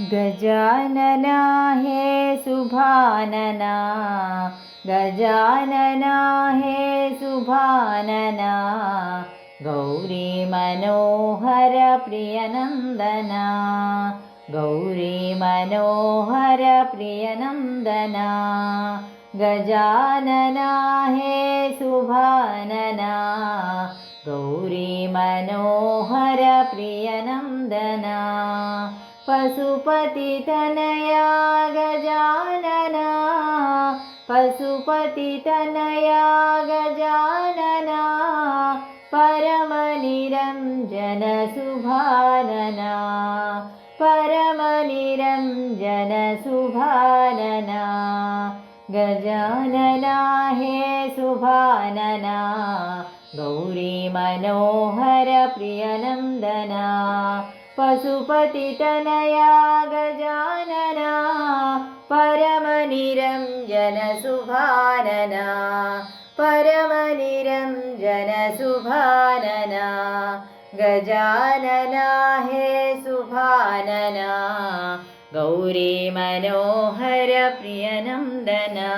गजानना हे शुभानना, गजानना हे शुभानना, गौरी मनोहर प्रियनन्दना, गौरी मनोहर प्रियनन्दना। गजानना हे शुभानना, गौरी मनोहर प्रियनन्दना। पशुपतितनया गजानना, पशुपतितनया गजानना, परमनिरञ्जन शुभानना, परमनिरञ्जन शुभानना। गजानना हे शुभानना, गौरी मनोहर प्रियनन्दना। पशुपतितनया गजानना, परमनिरञ्जन शुभानना, परमनिरञ्जन शुभानना। गजानना हे शुभानना, गौरी मनोहर प्रियनन्दना।